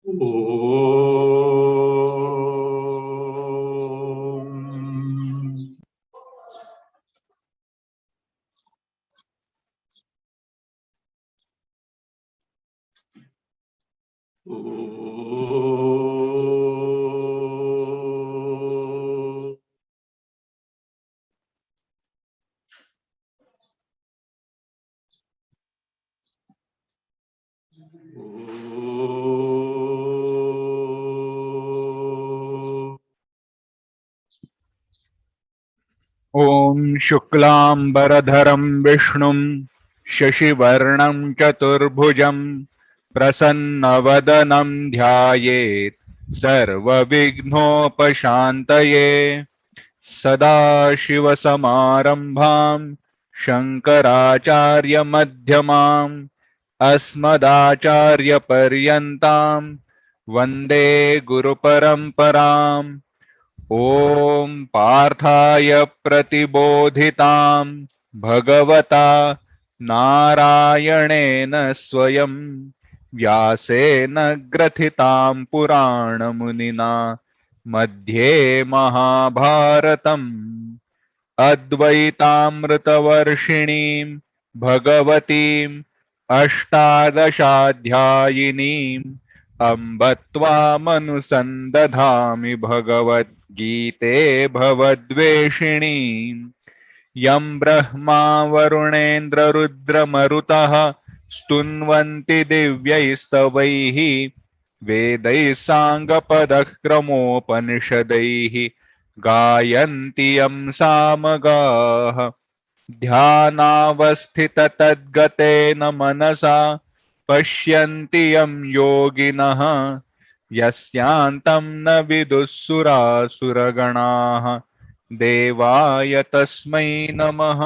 Om Shuklambaradharam Vishnum Shashivarnam Chaturbhujam Prasannavadanam Dhyayet Sarva Vighnopashantaye Sada Shiva Samarambham Shankaracharya Madhyamam Asmadacharya Paryantam Vande Guru Paramparam ओम पार्थाय प्रतिबोधितां भगवता नारायणेन स्वयं व्यासेन ग्रथितां पुराणमुनिना मध्ये महाभारतम् अद्वैतामृतवर्षिणीं भगवतीम् अष्टादशाध्यायिनीम् अम्ब त्वामनुसन्दधामि भगवद्गीते भवद्वेषिणीम् यं ब्रह्मा वरुणेन्द्ररुद्रमरुतः स्तुन्वन्ति दिव्यैस्तवैः वेदैः साङ्गपदक्रमोपनिषदैः गायन्ति यं सामगाः ध्यानावस्थिततद्गतेन मनसा पश्यन्ति यं योगिनः यस्यान्तं न विदुःसुरासुरगणाः देवाय तस्मै नमः।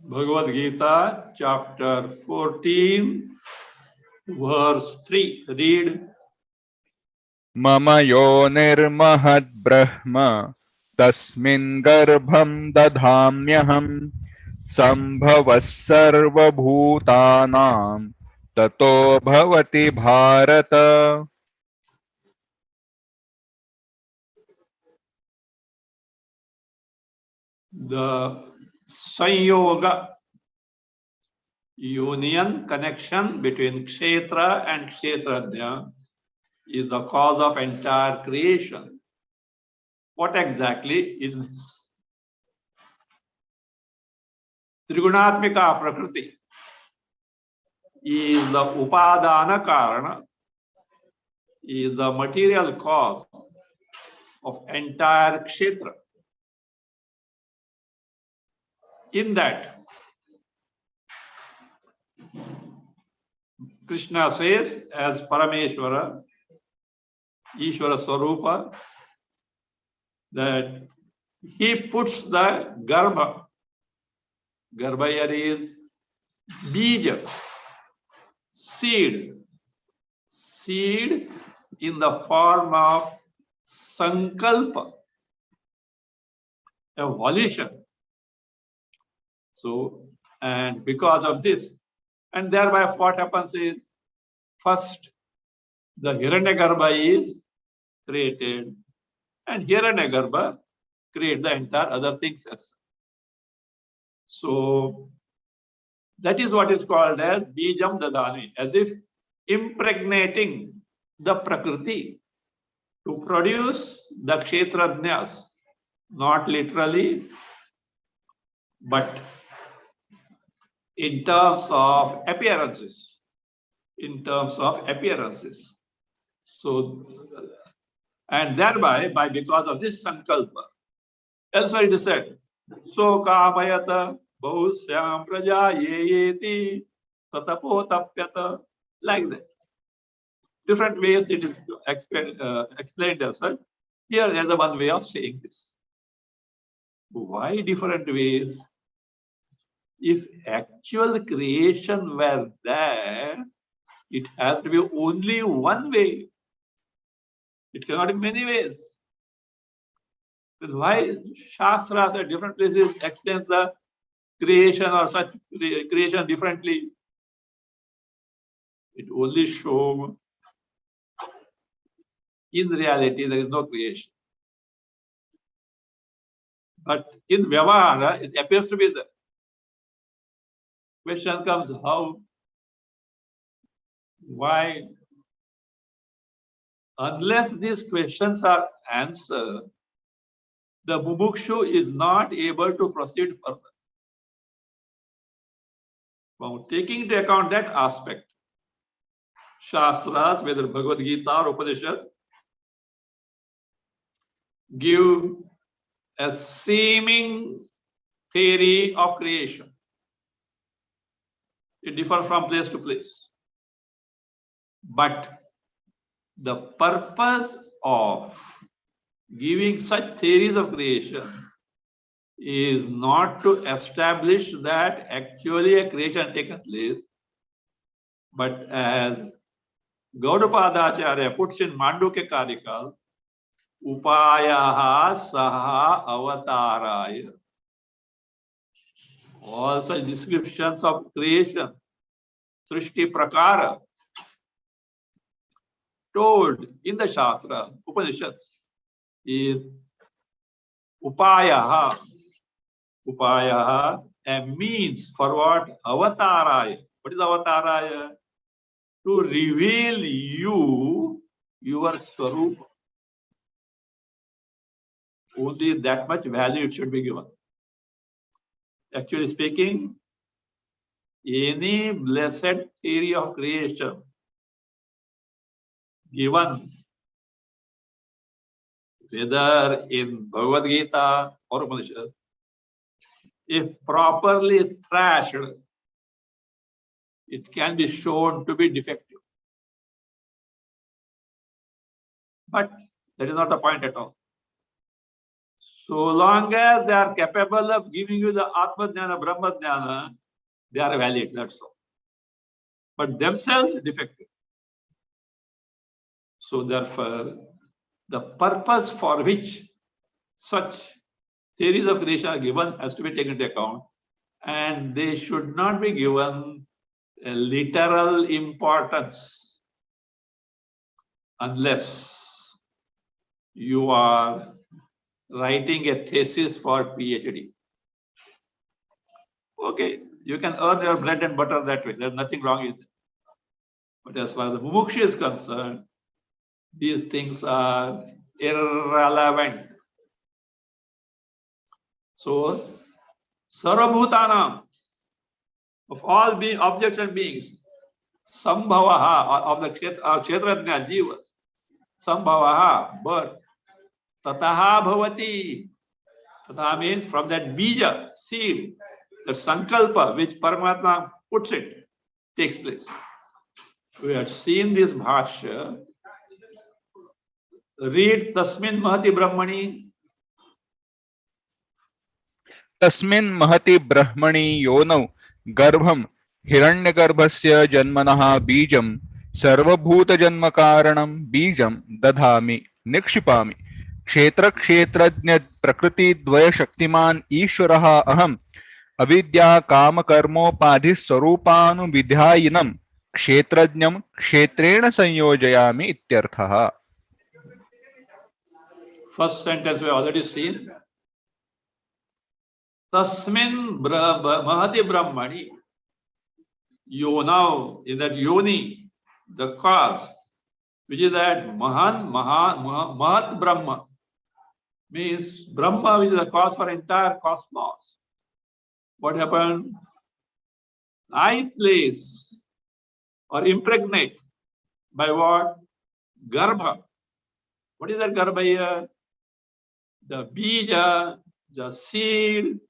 Bhagavad Gita, chapter 14, verse 3. Read. मम योनिर्महद् ब्रह्म तस्मिन् गर्भं दधाम्यहम् सम्भवः सर्वभूतानां ततो भवति Bharat. The Sanyoga, union, connection between Kshetra and Kshetrajna is the cause of entire creation. What exactly is this? Trigunatmika Prakriti is the Upadana Karana, is the material cause of entire Kshetra. In that, Krishna says as Parameshwara, Ishvara Swarupa, that he puts the Garbha. Garbha here is Bija, seed. Seed in the form of Sankalpa, a volition. So, and because of this, and thereby what happens is, first the Hiranyagarbha is created, and Hiranyagarbha create the entire other things as. So that is what is called as Bijam Dadani, as if impregnating the Prakriti to produce the Kshetrajnas, not literally, but in terms of appearances. In terms of appearances. So, and thereby, because of this sankalpa, elsewhere it is said, so kamayata bahusyam praja yeyeti tatapo tapyata, like that. Different ways it is explained as such. Here there is one way of saying this. Why different ways? If actual creation were there, it has to be only one way. It cannot be many ways. Why Shastras at different places explains the creation or such creation differently? It only shows in reality there is no creation. But in Vyavahara, it appears to be there. Question comes how, why? Unless these questions are answered, the mumukshu is not able to proceed further. Now, taking into account that aspect, Shastras, whether Bhagavad Gita or Upanishad, give a seeming theory of creation. It differs from place to place. But the purpose of giving such theories of creation is not to establish that actually a creation taken place, but as Gaudapadacharya puts in Mandukya Karikal, Upayaha Saha Avataraya. All such descriptions of creation, Srishti Prakara, told in the Shastra, Upanishads, is Upayaha. Upayaha, a means for what? Avataraya. What is Avataraya? To reveal you your Swarupa. Only that much value it should be given. Actually speaking, any blessed theory of creation given whether in Bhagavad Gita or Upanishad, if properly thrashed, it can be shown to be defective. But that is not the point at all. So long as they are capable of giving you the Atma Jnana, Brahma Jnana, they are valid, that's all. But themselves defective. So therefore, the purpose for which such theories of creation are given has to be taken into account, and they should not be given a literal importance unless you are writing a thesis for PhD. Okay, you can earn your bread and butter that way. There's nothing wrong with it. But as far as the mumuksha is concerned, these things are irrelevant. So, sarvabhutanam, of all being objects and beings, sambhavaha, of the kshetrajna jivas, sambhavaha, birth, tataha bhavati. Tataha means from that bija, seed, the sankalpa which Paramatma puts it, takes place. We have seen this Bhasya. Read Tasmin Mahati Brahmani. तस्मिन् महति ब्रह्मणि योनौ गर्भं हिरण्यगर्भस्य जन्मनः बीजं सर्वभूतजन्मकारणं बीजं दधामि निक्षिपामि क्षेत्रक्षेत्रज्ञ प्रकृतिद्वयशक्तिमान् ईश्वरः अहम् अविद्या कामकर्मोपाधि स्वरूपानुविध्यायिनं क्षेत्रज्ञं क्षेत्रेण संयोजयामि इत्यर्थः. First sentence we have already seen. Tasmin Mahati Brahmani. Yonau, in that yoni, the cause, which is that Mahat Brahma, means Brahma, which is the cause for entire cosmos. What happened? I place or impregnate by what? Garbha. What is that Garbha here? The bija, the seed,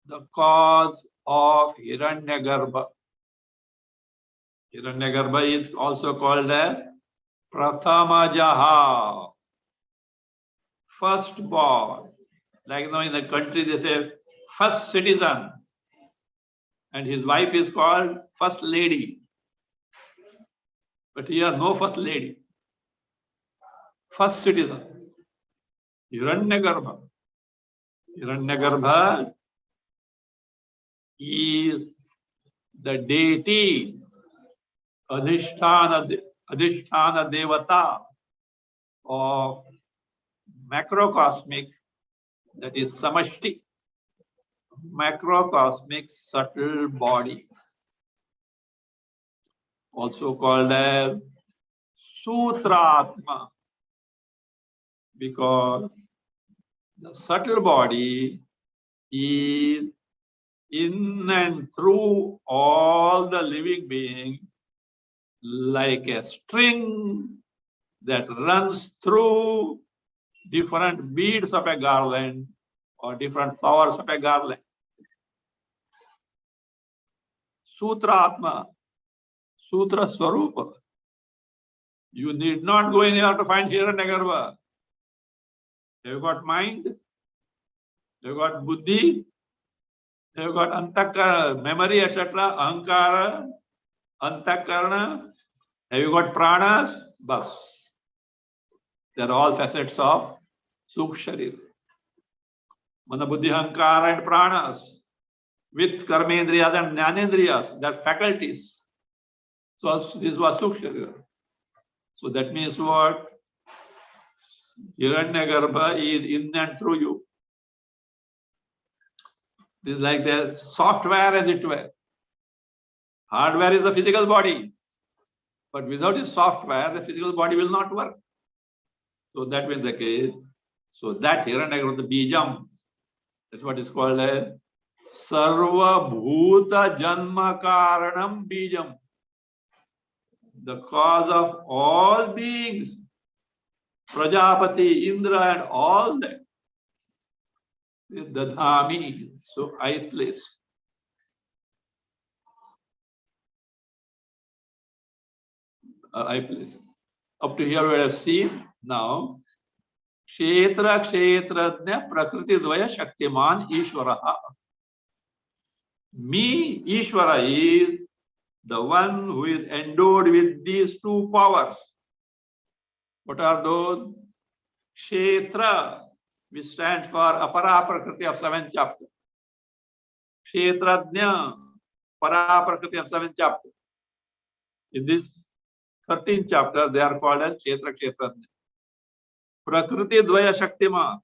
the cause of Hiranyagarbha. Hiranyagarbha is also called as Prathamajaha, firstborn. Like you know, in the country they say first citizen, and his wife is called first lady. But here no first lady, first citizen. Hiranyagarbha. Hiranyagarbha is the deity, Adhisthana Devata of macrocosmic, that is Samashti, macrocosmic subtle body, also called as Sutratma, because the subtle body is in and through all the living beings like a string that runs through different beads of a garland or different flowers of a garland. Sutratma, Sutra Swarupa. You need not go anywhere to find Hiranyagarbha. You've got mind, you've got buddhi, you've got antakarana, memory, etc., ahankara, antakarana, have you got pranas? Bas. They're all facets of Suksharir. Mana buddhi, ahankara, and pranas with karmendriyas and jnanendriyas, they're faculties. So this was Suksharir. So that means what? Hiranyagarbha is in and through you. This is like the software, as it were. Hardware is the physical body. But without its software, the physical body will not work. So that means the case. So that Hiranyagarbha, the Bijam, that's what is called as Sarva Bhuta Janma Karanam Bijam. The cause of all beings, Prajapati, Indra, and all that. The Dhami, so I place. I place. Up to here we have seen now. Kshetra Kshetrajna Prakriti Dvaya Shaktiman Ishvaraha. Me, Ishvara, is the one who is endowed with these two powers. What are those? Kshetra, which stands for Apara Prakriti of 7th chapter. Kshetrajna, Para Prakriti of 7th chapter. In this 13th chapter, they are called as Kshetra Kshetrajna. Prakriti Dvaya Shaktima.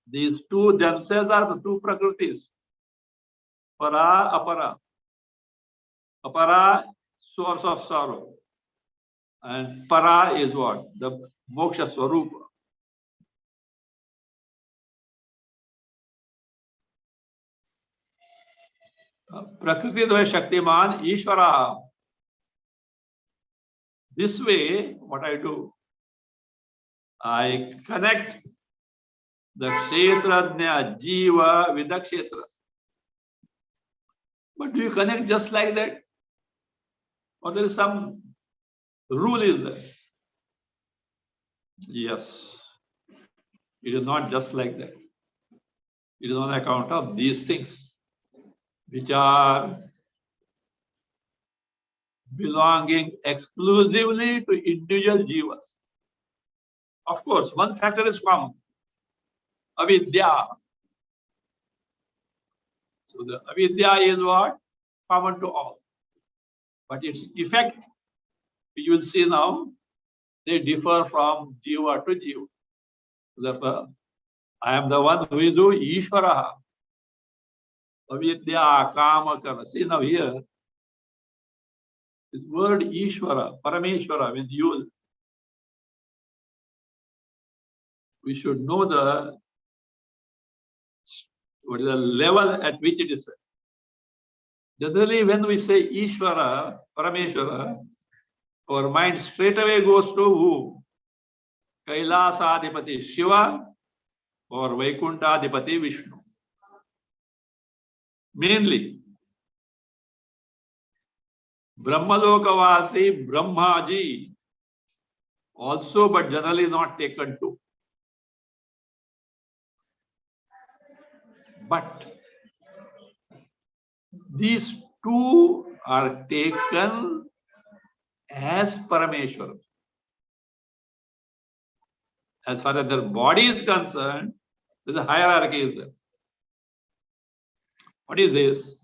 These two themselves are the two Prakritis. Para, Apara. Apara, source of sorrow. And Para is what? The Moksha Swarupa. Prakriti Dvaya Shaktiman Ishvara. This way, what I do, I connect the Kshetrajna Jiva with the Kshetra. But do you connect just like that? Or there is some rule is there? Yes. It is not just like that. It is on account of these things, which are belonging exclusively to individual jivas. Of course, one factor is common, avidya. So the avidya is what? Common to all. But its effect, you will see now, they differ from jiva to jiva. Therefore, I am the one who is doing Ishvara. Avidya, Kama, Karma. See now here, this word Ishvara, Parameshvara, when used, we should know what is the level at which it is said. Generally, when we say Ishvara, Parameshvara, our mind straight away goes to who? Kailasadipati Shiva or Vaikuntadipati Vishnu. Mainly, Brahmalokavasi Brahmaji also, but generally not taken to. But these two are taken as Parameshwara. as far as their body is concerned, there's a hierarchy is there. What is this?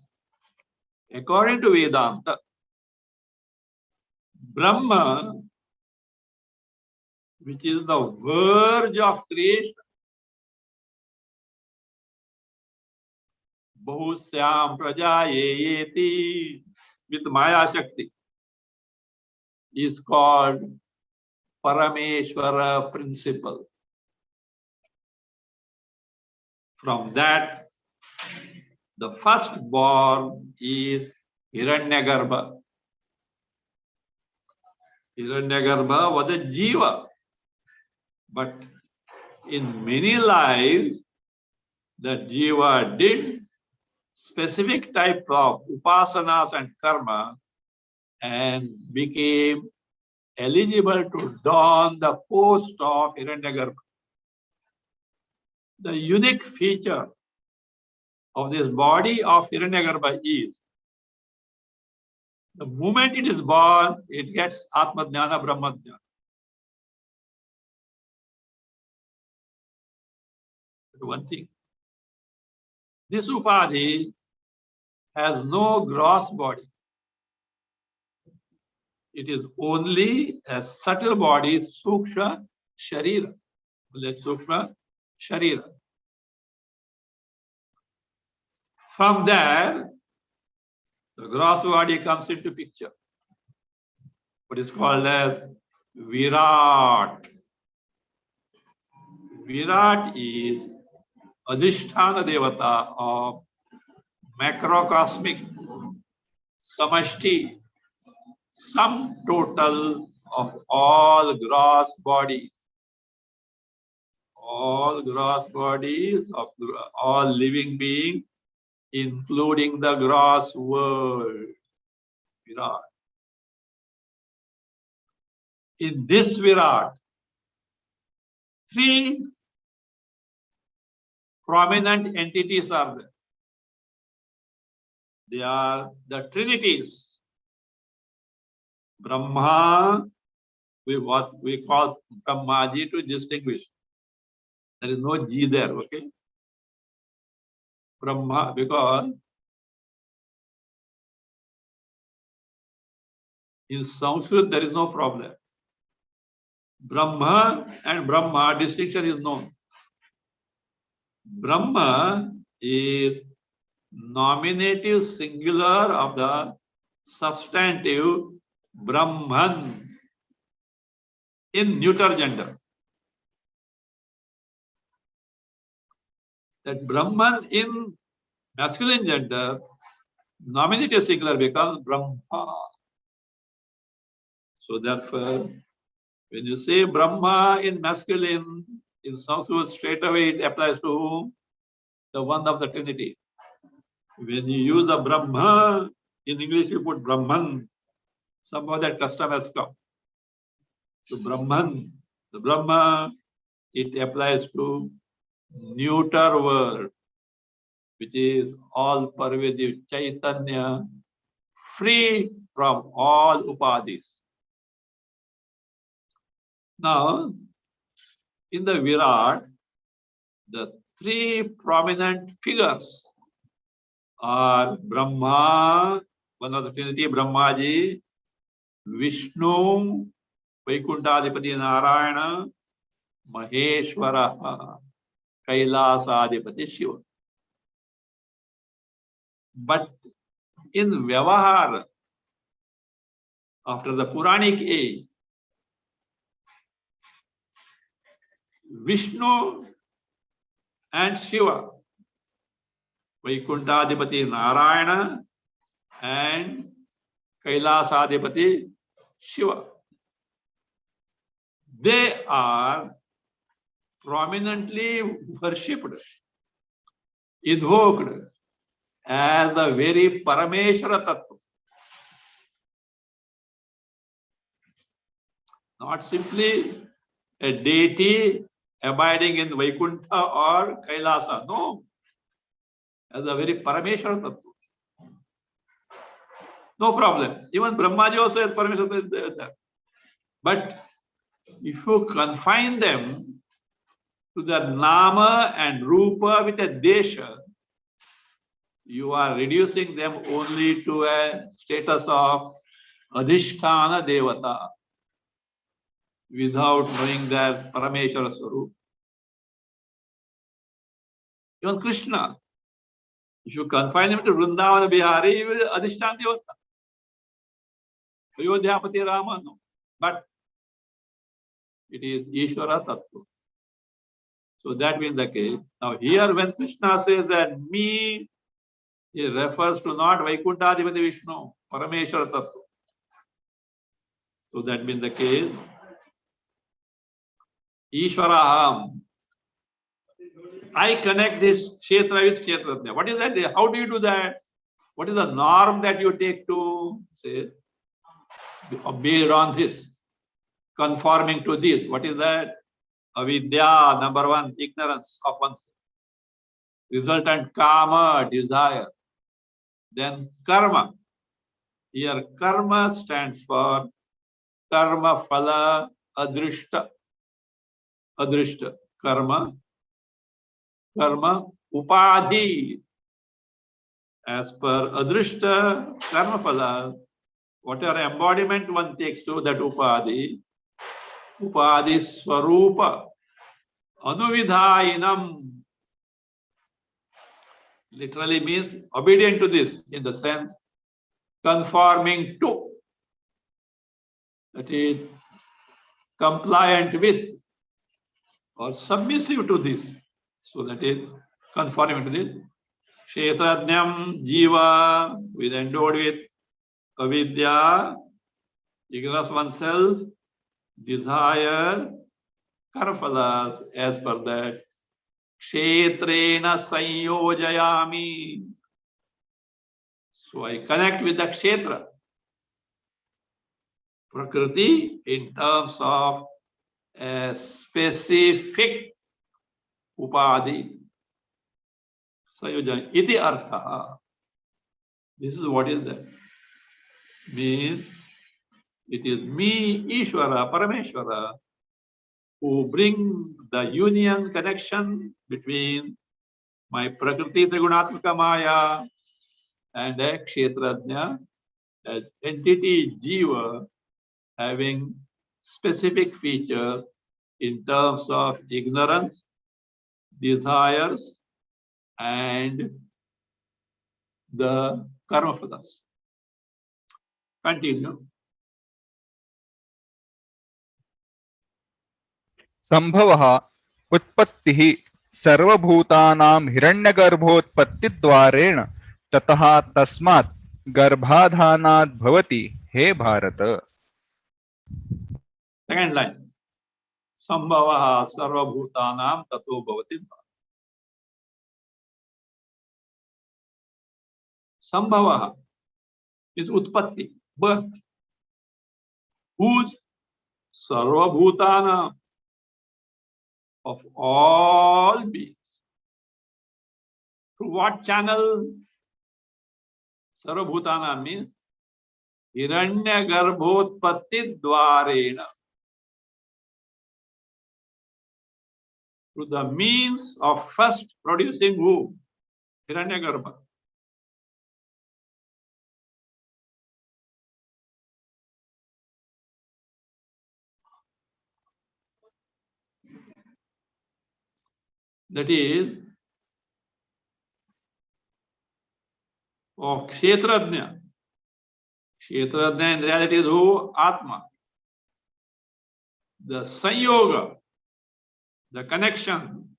According to Vedanta, Brahma, which is the verge of creation, Bhasyam Prajayeti, with Maya Shakti, is called Parameshwara principle. From that, the firstborn is Hiranyagarbha. Hiranyagarbha was a jiva, but in many lives, that jiva did specific type of upasanas and karma and became eligible to don the post of Hiranyagarbha. The unique feature of this body of Hiranyagarbha is the moment it is born, it gets Atma Jnana, Brahma Jnana. One thing. This upadhi has no gross body. It is only a subtle body, Sukshma Sharira. Sukshma Sharira. From there, the gross body comes into picture. What is called as Virat. Virat is Adhisthana Devata of macrocosmic samashti, sum total of all gross bodies. All gross bodies of all living beings, including the gross world. Virat. In this Virat, three prominent entities are there. They are the Trinities. Brahma, what we call Brahmaji to distinguish. There is no Ji there, okay? Brahma, because in Sanskrit there is no problem. Brahma and Brahma distinction is known. Brahma is nominative singular of the substantive Brahman in neuter gender. That Brahman in masculine gender, nominative singular becomes Brahma. So therefore, when you say Brahma in masculine, in Sanskrit straight away it applies to whom? The one of the Trinity. When you use the Brahma, in English you put Brahman. Somehow that custom has come. So Brahman, the Brahma, it applies to neuter word, which is all pervasive Chaitanya, free from all upadhis. Now, in the Virat, the three prominent figures are Brahma, one of the Trinity, Brahmaji, Vishnu, Vaikuntadipati Narayana, Maheshwara, Kailasadipati Shiva. But in Vyavahar, after the Puranic age, Vishnu and Shiva, Vaikuntadipati Narayana and Kailasadipati Shiva, they are prominently worshipped, invoked as the very Parameshwara Tattva. Not simply a deity abiding in Vaikuntha or Kailasa. No. As a very Parameshwara Tattva. No problem. Even Brahmaji also has Parameshwara Tattva. But if you confine them to the Nama and Rupa with a Desha, you are reducing them only to a status of Adhisthana Devata without knowing their Parameshwara Swarup. Even Krishna, if you confine him to Vrindavana Bihari, he will Adhisthana Devata. Ayodhyapati Rama, no. But it is Ishvara Tattva. So that being the case. Now here when Krishna says that me, he refers to not Vaikuntadipati Vishnu, Parameshwara Tattva. So that being the case, Ishvaraham, I connect this Kshetra with Kshetrajna. What is that? How do you do that? What is the norm that you take to say, based on this, conforming to this? What is that? Avidya, number one, ignorance of oneself. Resultant kama, desire. Then karma. Here karma stands for karma phala adrishta. Adrishta. Karma. Karma upadhi. As per adrishta, karma phala, whatever embodiment one takes to that upadhi, upadhi swarupa, anuvidhainam, literally means obedient to this, in the sense conforming to, that is compliant with or submissive to this. So that is conforming to this. Kshetrajnam jiva, with endowed with avidya, ignorance oneself, desire, karphalas, as per that. Kshetrena sanyojayami. So I connect with the kshetra, prakriti, in terms of a specific upadhi. Sayojayami. Iti artha. This is what is that. Means it is me, Ishvara, Parameshwara, who bring the union, connection between my Prakriti Trigunatmaka Maya and a Kshetrajna, an entity Jiva having specific features in terms of ignorance, desires, and the karma phalas. Continue. संभवः उत्पत्तिः सर्वभूतानां हिरण्यगर्भोत्पत्तिद्वारेण ततः तस्मात् गर्भाधानात् भवति हे Bharat. Second line. Sambhavah sarvabhutanam tato bhavati. Sambhavah is utpatti, birth. Whose? Sarvabhutana, of all beings. Through what channel? Sarvabhutana means Hiranya Garbhotpatti Dwarena. Through the means of first producing womb, Hiranya Garbha. That is of Kshetrajna. Kshetrajna in reality is who? Atma. The Sanyoga, the connection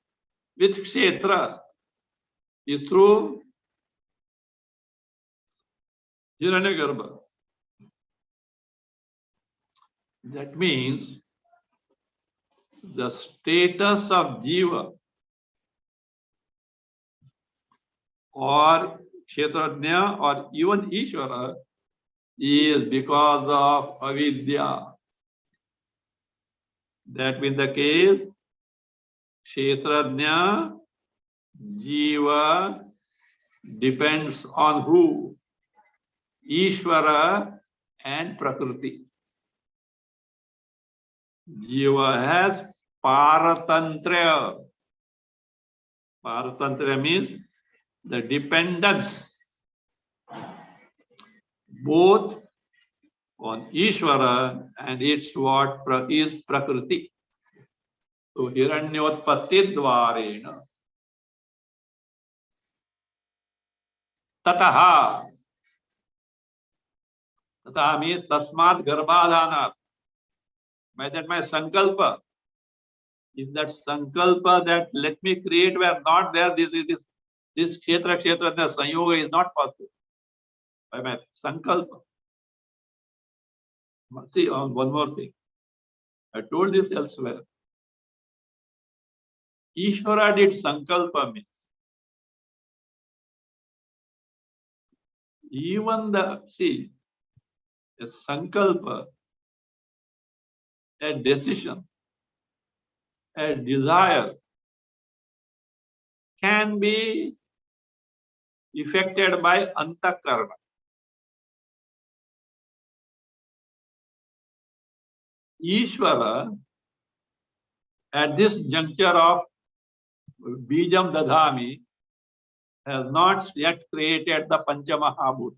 with Kshetra is through Hiranyagarbha. That means the status of Jiva or Kshetrajna or even Ishvara is because of avidya. That being the case, Kshetrajna, Jiva depends on who? Ishvara and Prakriti. Jiva has Paratantra. Paratantra means the dependence both on Ishvara and its what is Prakriti. So Hiranyotpatti dvarena. Tataha. Tataha means tasmat garbhadhanat. By that my sankalpa. If that sankalpa that let me create were not there, this kshetra sanyoga is not possible. By my sankalpa. See, on one more thing. I told this elsewhere. Ishvara did sankalpa means even a sankalpa, a decision, a desire can be effected by antakarna. Ishvara, at this juncture of Bijam Dadhami, has not yet created the Panchamahabhutas.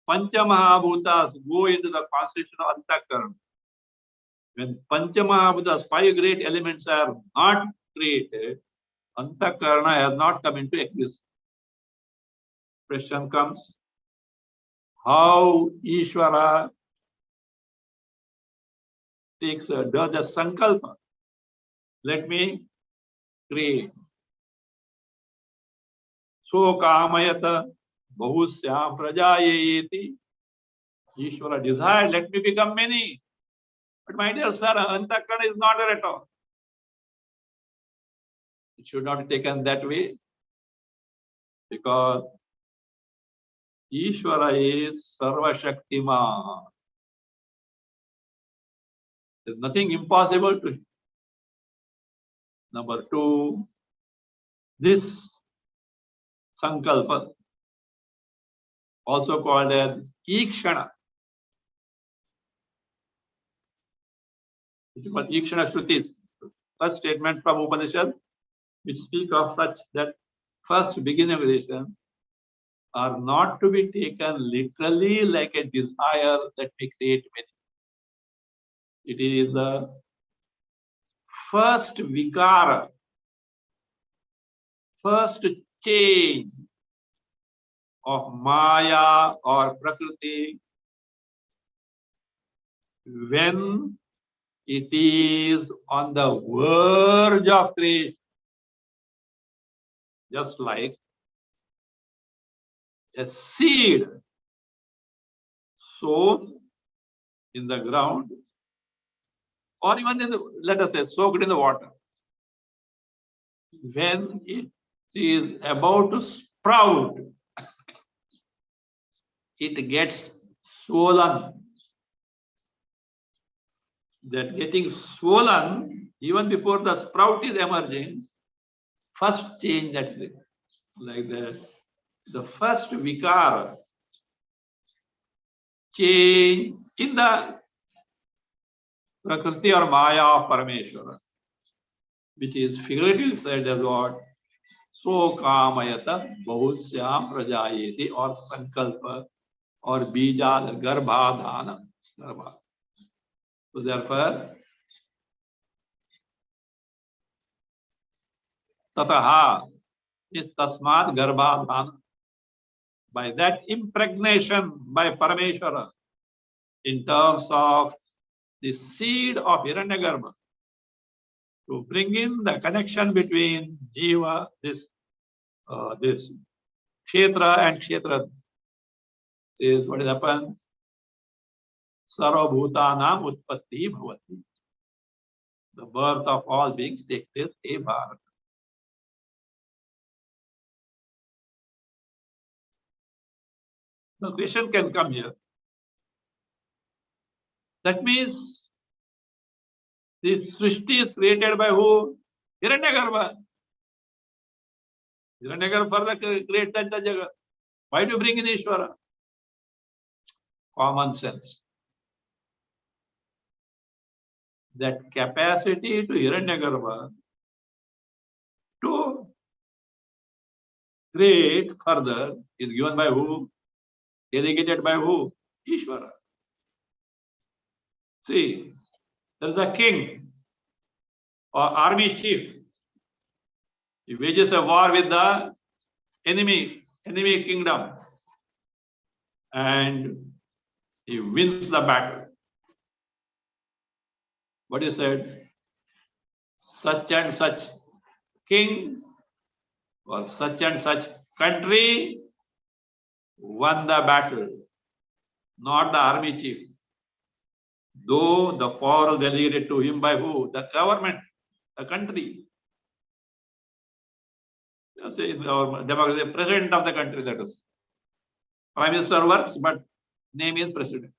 Panchamahabhutas go into the constitution of antakarna. When Panchamahabhutas, 5 great elements, are not created, antakarna has not come into existence. Question comes, how Ishvara does a sankalpa? Let me create. So kamayata bahusyam prajayeti. Ishvara desired, let me become many. But my dear sir, antakarna is not there at all. It should not be taken that way, because Ishvara is Sarva Shaktiman. There's nothing impossible to him. Number 2, this sankalpa, also called as Ikshana. Which is called Ikshana Shrutis. First statement from Upanishad, which speak of such that first beginning relation are not to be taken literally like a desire that may create many. It is the first vikara, first change of Maya or Prakriti when it is on the verge of creation. Just like a seed sown in the ground, or even in the, let us say, soaked in the water. When it is about to sprout, it gets swollen. That getting swollen, even before the sprout is emerging, first change that, like that, the first vikara, change in the Prakriti or Maya of Parameshwara, which is figuratively said as what? So kamayata bahusyam prajayeti, or sankalpa, or bija garbhadhana. So therefore, tataha is tasmat garbhadhana. By that impregnation by Parameshwara in terms of the seed of Hiranyagarbha, to bring in the connection between Jiva, this Kshetra and Kshetra, is what has happened. Sarva Bhutanam Utpatti Bhavati. The birth of all beings takes place in Bharat. The question can come here. That means the Srishti is created by who? Hiranyagarbha. Hiranyagarbha further creates that Jagat. Why do you bring in Ishvara? Common sense. That capacity to Hiranyagarbha great further is given by who? Delegated by who? Ishvara. See, there is a king or army chief. He wages a war with the enemy kingdom, and he wins the battle. What he said? Such and such king or such and such country won the battle, not the army chief. Though the power was delegated to him by who? The government, the country. You say in our democracy, the president of the country, that is. Prime Minister works, but name is president.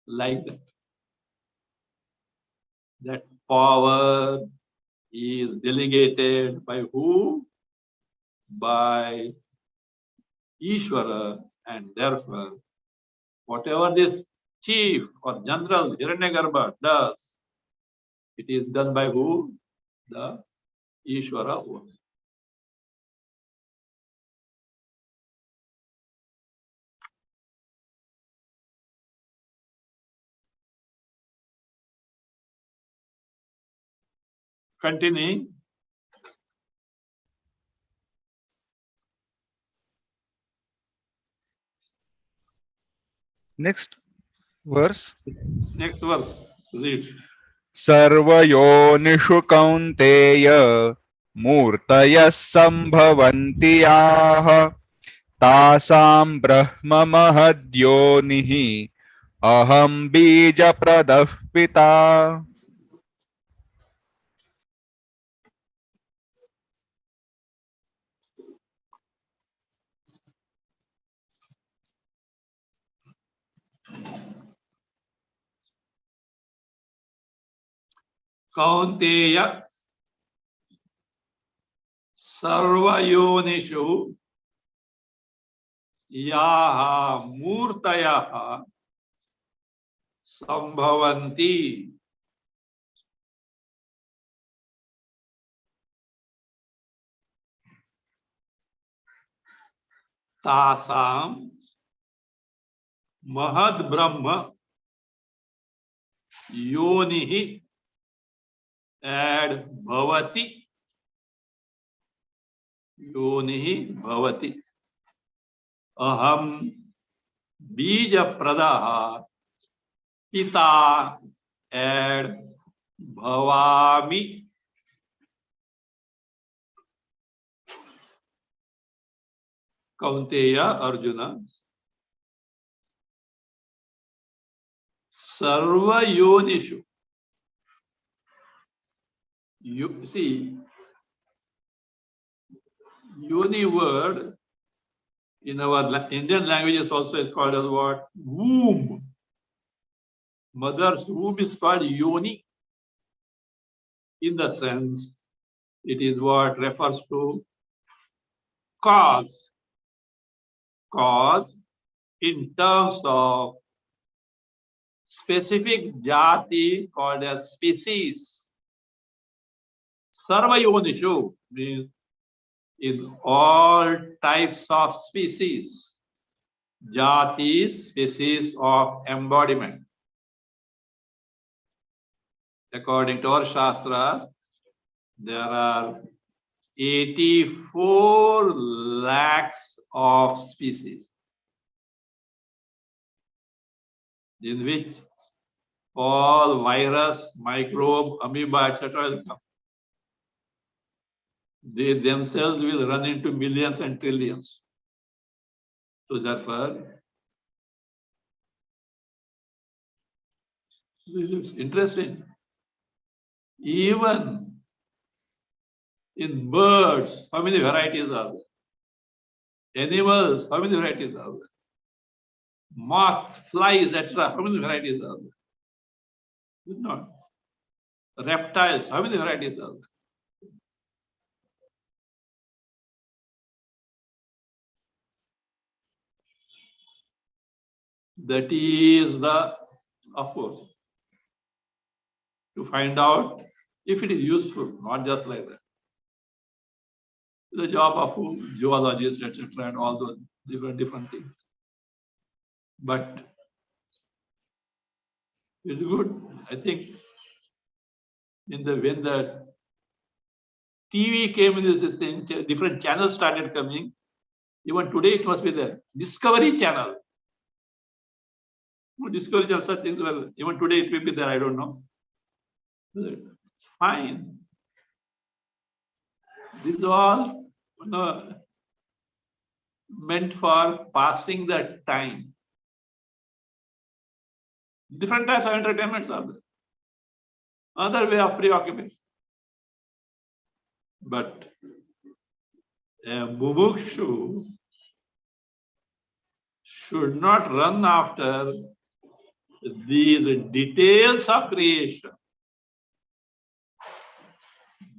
Like that. That power is delegated by who? By Ishvara, and therefore, whatever this chief or general Hiranyagarbha does, it is done by who? The Ishvara only. Continuing. Next verse. Next verse. Read. सर्वयोनिषु कौन्तेय मूर्तयः सम्भवन्ति याः तासां ब्रह्म महद्योनिः अहं बीजप्रदः पिता. Kaunteya sarvayonishu yaha murtayaha sambhavanti tasam mahad brahma yonihi and bhavati yonihi bhavati aham bija pradaha pita and bhavami. Kaunteya Arjuna, sarva yonishu. You see, yoni word in our Indian languages also is called as what? Womb. Mother's womb is called yoni. In the sense, it is what refers to cause. Cause in terms of specific jati called as species. Sarva yonishu means in all types of species. Jati, species of embodiment. According to our Shastra, there are 84 lakhs of species, in which all virus, microbe, amoeba, etc. will come. They themselves will run into millions and trillions. So therefore, this is interesting. Even in birds, how many varieties are there? Animals, how many varieties are there? Moths, flies, etc. How many varieties are there? Not. Reptiles, how many varieties are there? That is the, of course, to find out if it is useful, not just like that. the job of zoologists, etc., and all those different things. But it's good. I think when the TV came in this thing, different channels started coming. Even today, it must be the Discovery Channel. Discovery Channel, such things. Well, even today, it may be there. I don't know. It's fine. These are all meant for passing the time. Different types of entertainments are there. Another way of preoccupation. But a mumukshu should not run after these details of creation,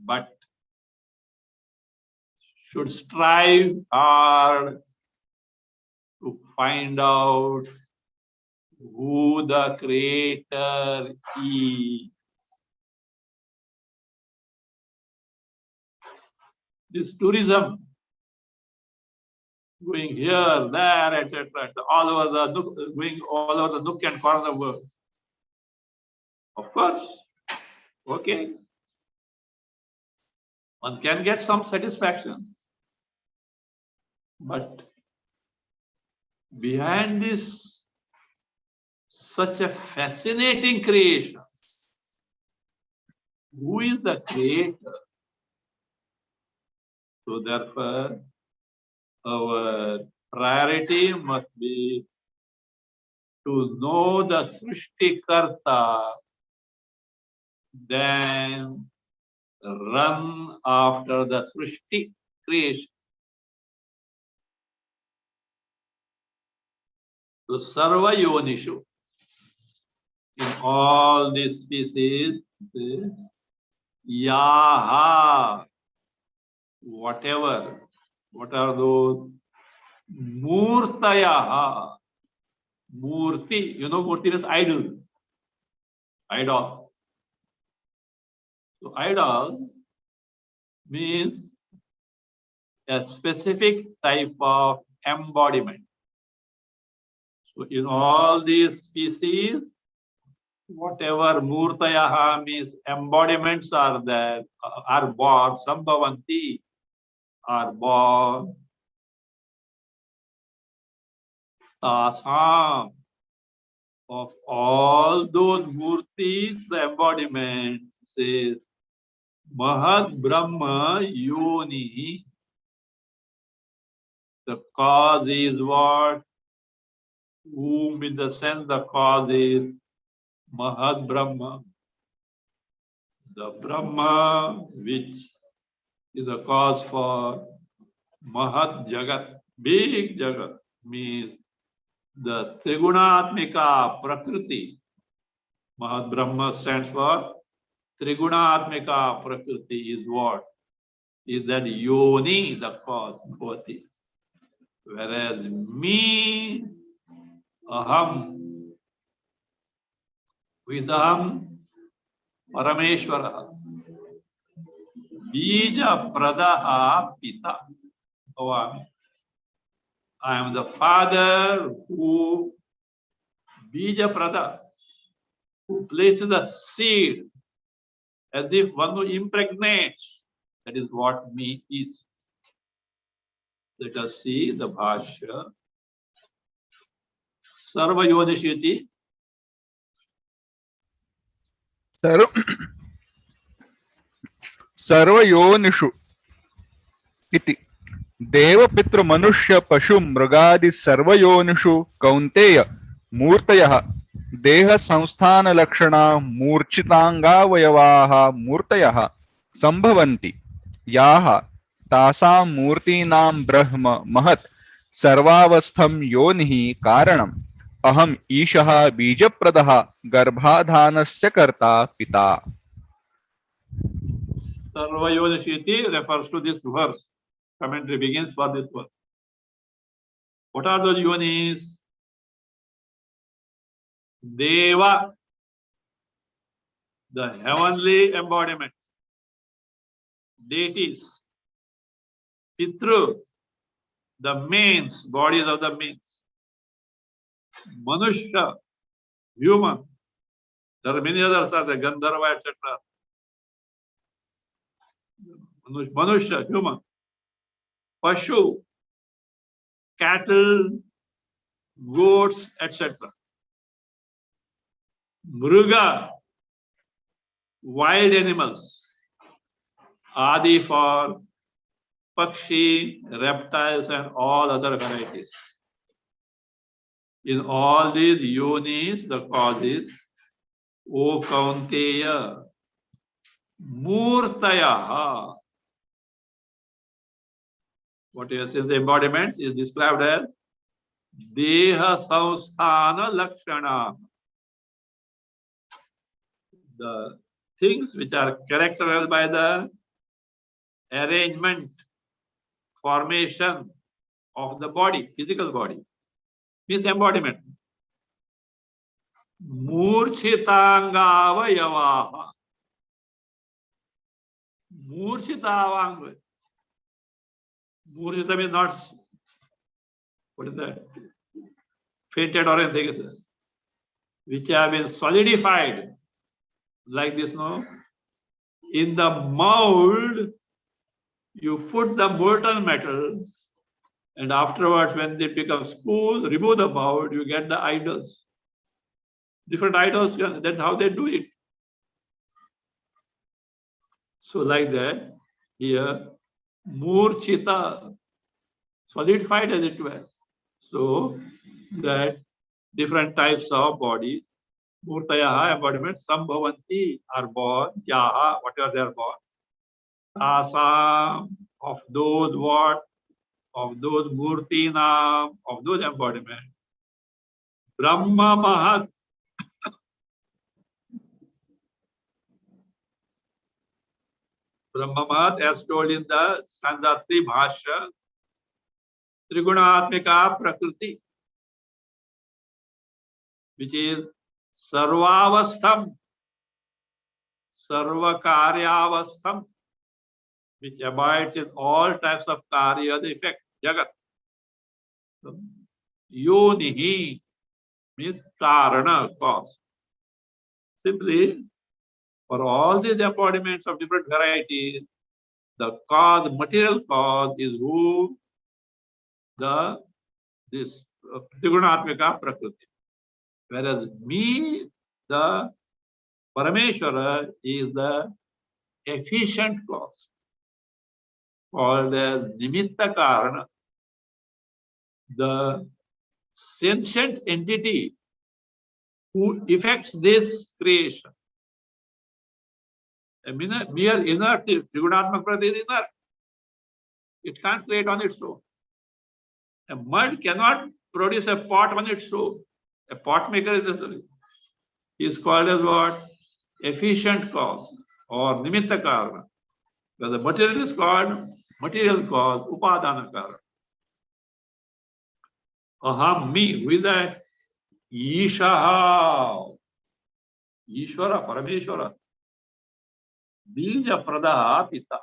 but should strive hard to find out who the Creator is. This tourism, going here, there, etc., all over the nook, going all over the nook and corner of the world. Of course, okay, one can get some satisfaction, but behind this such a fascinating creation, who is the Creator? So therefore, our priority must be to know the Srishtikarta, then run after the Srishti creation. So Sarva Yonishu, in all these species, Yaha, whatever, what are those? Murtayaha. Murti, Murti is idol. Idol. So idol means a specific type of embodiment. So in all these species, whatever Murtayaha means embodiments are there, are born, Sambhavanti, are born. Tasam, of all those murtis, the embodiment says Mahad Brahma Yoni. The cause is what? Whom, in the sense the cause is Mahad Brahma. The Brahma, which is a cause for Mahad Jagat, big Jagat, means the Trigunatmika Prakriti. Mahad Brahma stands for Trigunatmika Prakriti is what? Is that Yoni, the cause, Bhati. Whereas me, Aham, who is Aham? Parameshwara. Bija Pradaha Pita. Bhavami. I am the father who, Bija Prada, who places a seed as if one who impregnates. That is what me is. Let us see the Bhasya. Sarva Yodishiti. सर्वयोनिषु इति देवपितृ मनुष्य पशु मृगादि सर्वयोनिषु कौन्तेय मूर्तयः देह संस्थान लक्षणा मूर्छितांगावयवाः मूर्तयः संभवन्ति याः तासां मूर्तीनां ब्रह्म महत् सर्वावस्थं योनिः कारणम् अहम् ईशः बीजप्रदः गर्भाधानस्य कर्ता पिता. Sarva Yodishiti refers to this verse. Commentary begins for this verse. What are those yonis? Deva, the heavenly embodiment. Deities. Pitru, the mains, bodies of the mains. Manushya, human. There are many others, are the Gandharva, etc. Manushya, human. Pashu, cattle, goats, etc. Mruga, wild animals. Adi for Pakshi, reptiles, and all other varieties. In all these yonis, the causes, O Kaunteya, Murtaya. What is the embodiment is described as Deha Samsthana Lakshana. The things which are characterized by the arrangement, formation of the body, physical body, means embodiment. Murchitangavayavaha. Murchitavang. Murchita means not, what is that? Fainted or anything, which have been solidified like this, no? In the mold, you put the molten metal, and afterwards, when it becomes cool, remove the mold, you get the idols. Different idols, that's how they do it. So, like that, here, Murchita, solidified as it were. So, that different types of bodies, Murtayaha, embodiment, Sambhavanti are born, Yaha, whatever they are born. Asam, of those what? Of those Murtinam, of those embodiments. Brahma Mahat. Brahma Mahat, as told in the Sandatri Bhasya, Trigunatmika Prakriti, which is Sarvavastham, Sarvakaryavastham, which abides in all types of karya, the effect, Jagat. Yonihi means Karana, cause. Simply, for all these embodiments of different varieties, the cause, material cause is who? This Trigunatmika Prakriti. Whereas me, the Parameshwara, is the efficient cause, called as Nimitta Karana, the sentient entity who effects this creation. A mere inert, Trigunatmaka Prakriti is inert. It can't create on its own. A mud cannot produce a pot on its own. A pot maker is necessary. He is called as what? Efficient cause or Nimitta Karana. Because the material is called material cause, Upadana Karana. Aham, me, who is that? Ishaha. Ishvara, Parameshwara. Bija Pradaha Pita.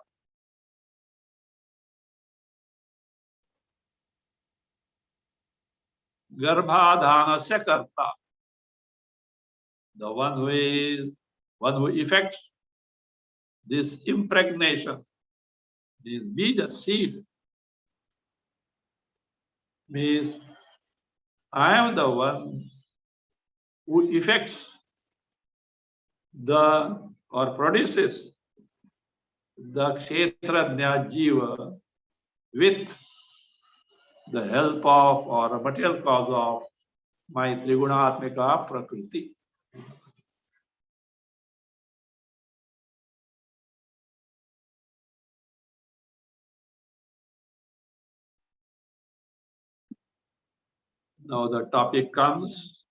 Garbhadhanasya Karta. The one who effects this impregnation, this bija seed, means I am the one who effects or produces the kshetrajna jiva with the help of or a material cause of my Trigunatmika Prakriti. Now the topic comes,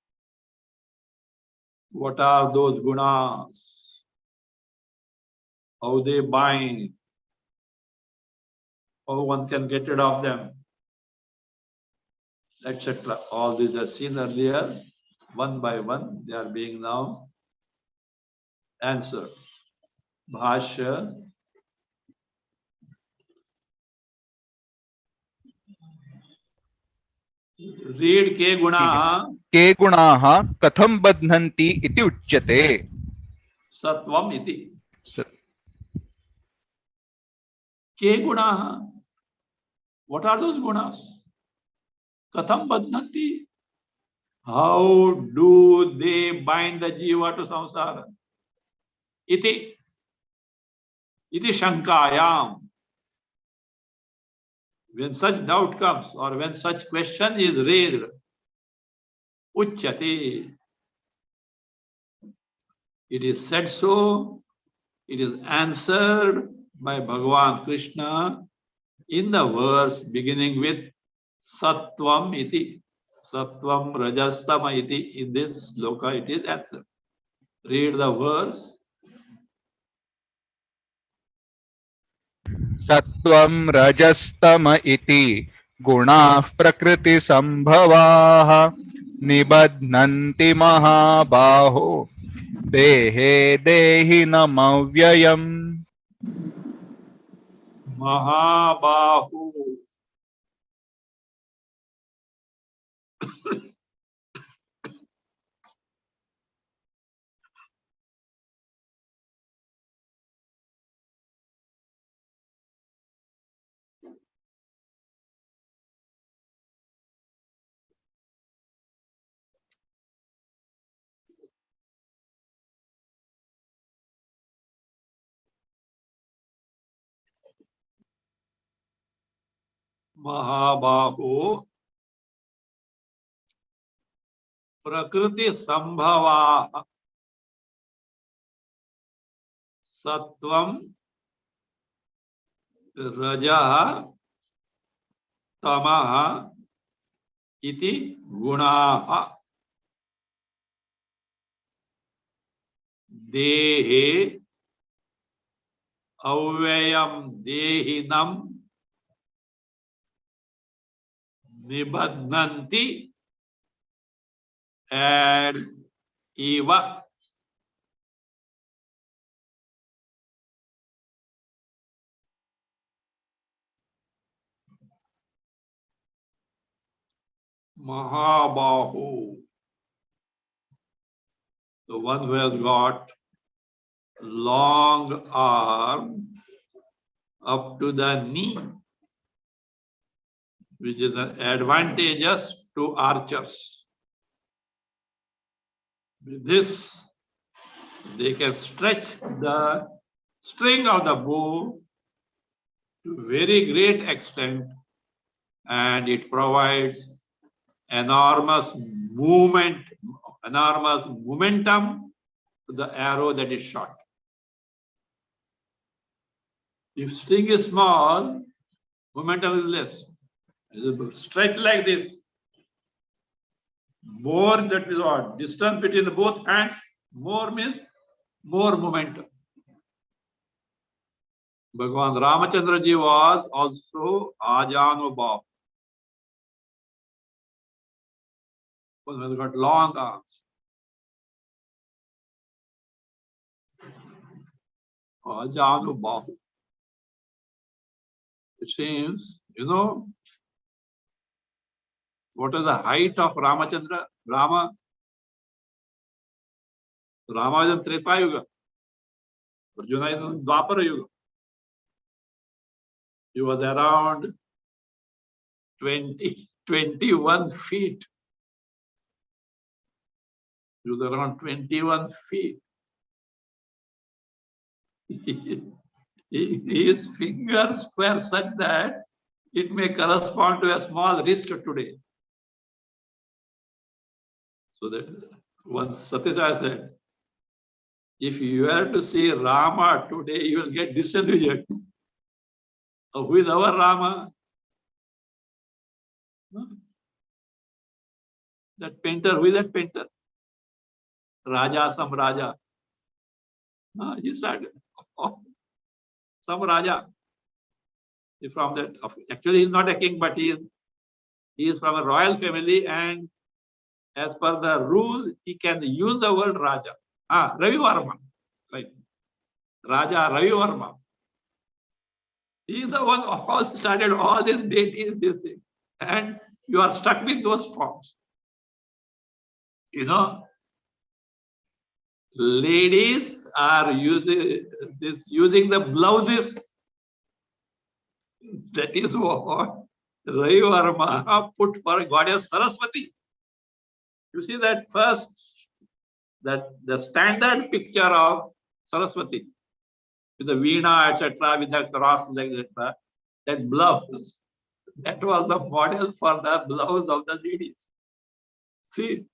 what are those gunas? How they bind? How one can get rid of them? Etc. All these are seen earlier. One by one, they are being now answered. Bhasya. Read ke guna के गुणाः कथं बध्नन्ति इति उच्यते। satvam iti. स- Ke guna. What are those gunas? Katham badhanti. How do they bind the jiva to samsara? Iti. Iti shankayam. When such doubt comes or when such question is raised, uchyate. It is said so, it is answered by Bhagavan Krishna in the verse beginning with Sattvam iti. Sattvam Rajastama iti. In this sloka it is answered. Read the verse. सत्वं रजस्तम इति गुणाः प्रकृतिसम्भवाः निबध्नन्ति महाबाहो देहे देहिनमव्ययम्। Mahabahu. Mahabahu. Prakriti Sambhava. Sattvam Raja Tamaha iti gunaha. Dehe avyayam dehinam nibadnanti and eva. Mahabahu, the one who has got long arm up to the knee, which is advantageous to archers. With this, they can stretch the string of the bow to very great extent, and it provides enormous momentum to the arrow that is shot. If string is small, momentum is less. Stretch like this. More, that is what? Distance between both hands, more means more momentum. Bhagavan Ramachandra ji was also Ajanubhav. He has got long arms. Ajanubhav. It seems, what is the height of Ramachandra? Rama is in Treta Yuga. Arjuna is in Dwapara Yuga. He was around 21 feet. He was around 21 feet. His fingers were such that it may correspond to a small wrist today. So that once Satyajaya said, if you were to see Rama today, you will get disillusioned. Who is our Rama? That painter, who is that painter? Raja, some Raja. He said, some Raja. From that, actually, he is not a king, but he is from a royal family, and as per the rule, he can use the word Raja. Ravi Varma, right? Raja Ravi Varma. He is the one who started all these deities, this thing. And You are stuck with those forms. You know, ladies are using the blouses. That is what Ravi Varma put for goddess Saraswati. You see that first, that the standard picture of Saraswati with the veena, etc., with the cross, etc., that blouse, that was the model for the blouse of the ladies. See,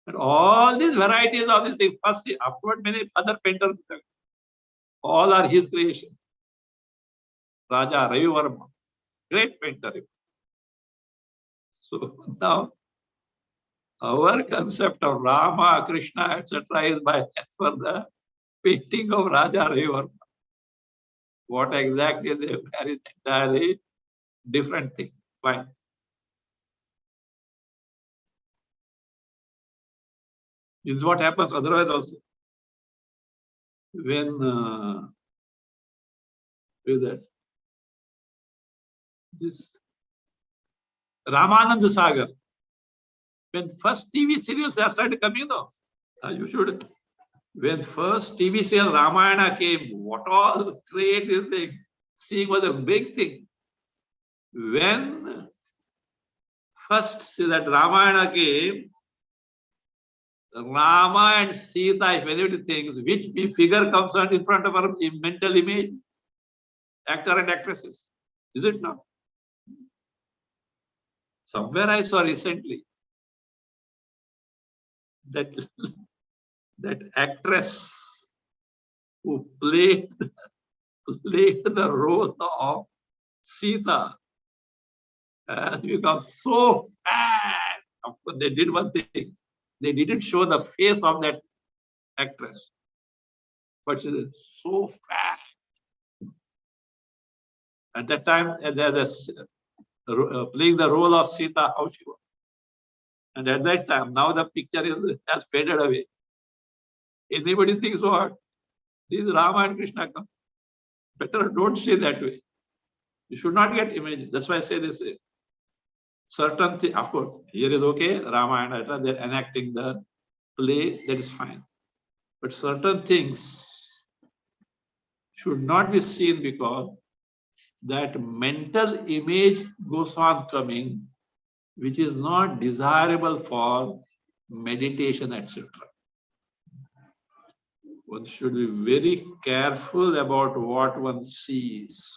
and all these varieties of these things, first, afterward, many other painters, all are his creation. Raja Ravi Varma, great painter. So now, our concept of Rama, Krishna, etc., is by as per the painting of Raja Ravi Varma. What exactly they wear is entirely different thing. Fine. This is what happens otherwise also. When with that, this Ramanand Sagar, when first TV serials started coming, no, you should. When first TV serial Ramayana came, what all great is the seeing was a big thing. When first see that Ramayana came, Rama and Sita, if anybody thinks, which figure comes out in front of our mental image? Actor and actresses. Is it not? Somewhere I saw recently that that actress who played the role of Sita has become so fat. Of course, they did one thing. They didn't show the face of that actress, but she is so fat. At that time, there's playing the role of Sita, how she was. And at that time, now the picture has faded away. Anybody thinks what? This is Rama and Krishna come. Better don't say that way. You should not get images. That's why I say this. Certain things, of course, here is okay, Rama and they're enacting the play, that is fine. But certain things should not be seen because that mental image goes on coming, which is not desirable for meditation, etc. One should be very careful about what one sees.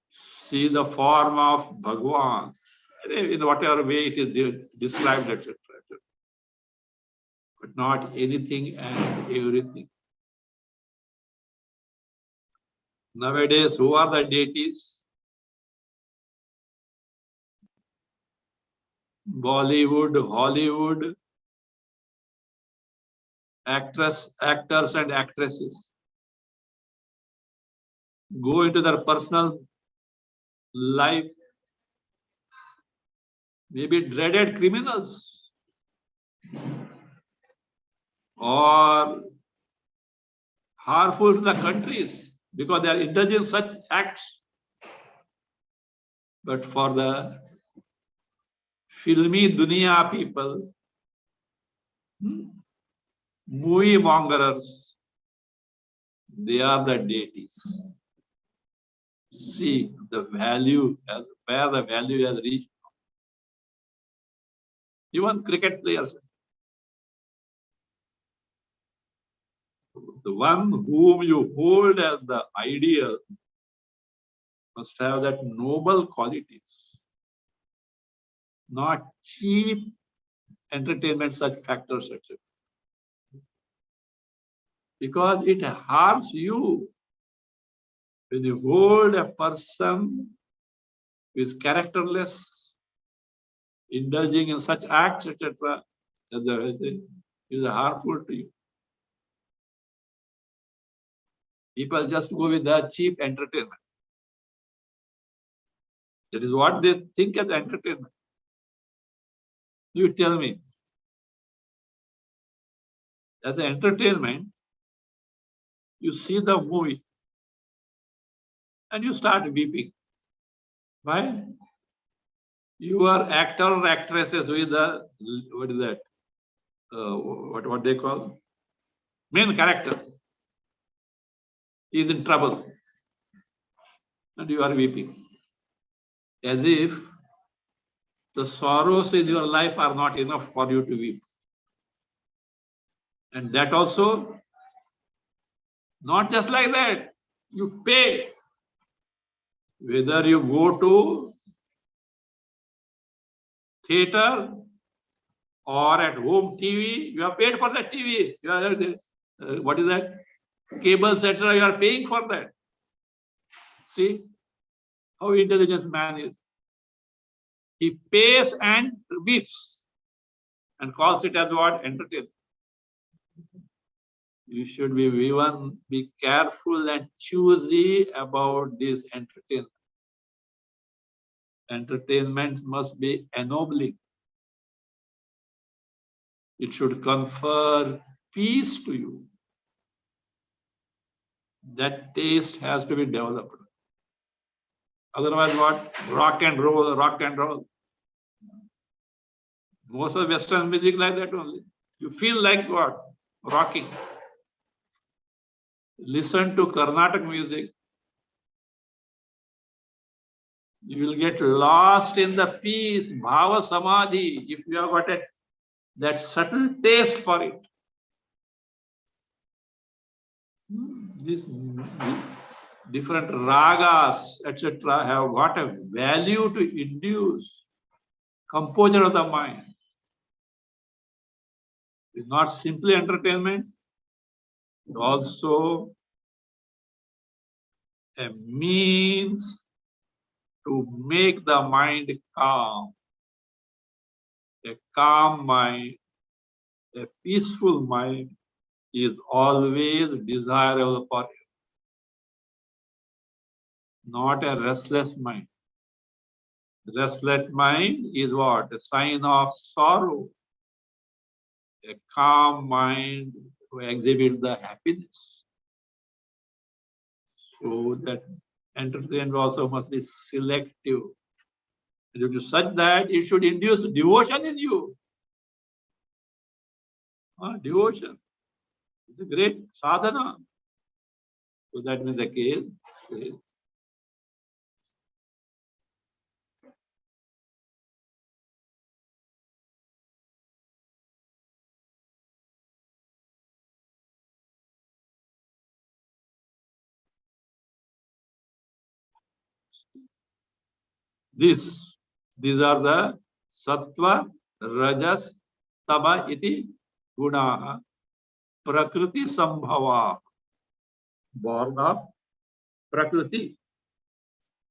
See the form of Bhagwan in whatever way it is described, etc. But not anything and everything. Nowadays, who are the deities? Bollywood, Hollywood, actors and actresses go into their personal life, maybe dreaded criminals or harmful to the countries because they are indulging such acts. But for the filmy dunya people, movie mongers, they are the deities. See the value, where the value has reached. Even cricket players, the one whom you hold as the ideal must have that noble qualities, not cheap entertainment, such factors, etc. Because it harms you when you hold a person who is characterless, indulging in such acts, etc. Is harmful to you. People just go with that cheap entertainment. That is what they think as entertainment. You tell me, as an entertainment, you see the movie and you start weeping. Why? Your actor or actresses with the, what is that? What they call? Main character is in trouble. And you are weeping. As if the sorrows in your life are not enough for you to weep. And that also, not just like that. You pay. Whether you go to theater or at home TV, you are paid for that TV. You are, what is that? Cables, etc. You are paying for that. See how intelligent man is. He pays and weeps and calls it as what? Entertainment. You should be even be careful and choosy about this entertainment. Entertainment must be ennobling. It should confer peace to you. That taste has to be developed. Otherwise, what? Rock and roll, rock and roll. Most of Western music like that only. You feel like what? Rocking. Listen to Carnatic music. You will get lost in the peace, bhava samadhi, if you have got that subtle taste for it. These different ragas, etc., have got a value to induce composure of the mind. It's not simply entertainment, but also a means to make the mind calm. A calm mind, a peaceful mind is always desirable for you. Not a restless mind. Restless mind is what? A sign of sorrow. A calm mind to exhibit the happiness. So that entertainment also must be selective. Due to such that it should induce devotion in you. Devotion is a great sadhana. So that means the case. These are the sattva, rajas, tama iti gunaha, prakriti sambhava, born of prakriti.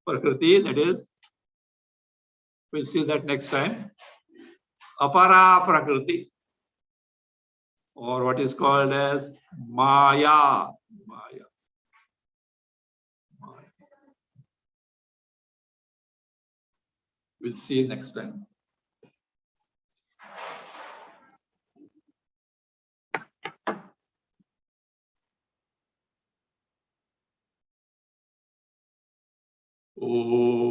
Prakriti, that is, we'll see that next time. Apara prakriti, or what is called as maya. Maya. We'll see next time. Oh.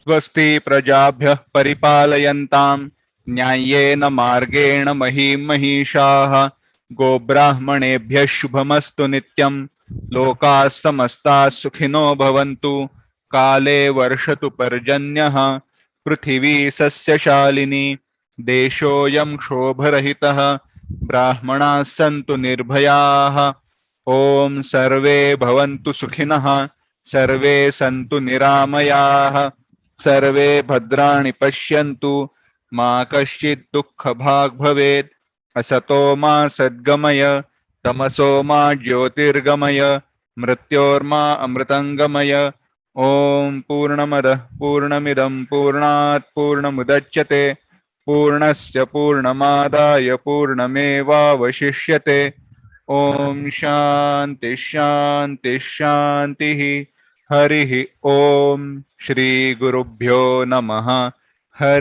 स्वस्ति प्रजाभ्यः परिपालयन्तां न्याय्येन मार्गेण महीं महिषाः गोब्राह्मणेभ्यः शुभमस्तु नित्यं लोकाः समस्ताः सुखिनो भवन्तु काले वर्षतु पर्जन्यः पृथिवी सस्यशालिनी देशोऽयं क्षोभरहितः ब्राह्मणाः सन्तु निर्भयाः ॐ सर्वे भवन्तु सुखिनः सर्वे सन्तु निरामयाः सर्वे भद्राणि पश्यन्तु मा कश्चित् दुःखभाग् भवेत् असतो मा सद्गमय तमसो मा ज्योतिर्गमय मृत्योर्मा अमृतङ्गमय ॐ पूर्णमदः पूर्णमिदं पूर्णात् पूर्णमुदच्यते पूर्णस्य पूर्णमादाय पूर्णमेवावशिष्यते ॐ शान्ति शान्ति शान्तिः हरिः ॐ श्री गुरुभ्यो नमः।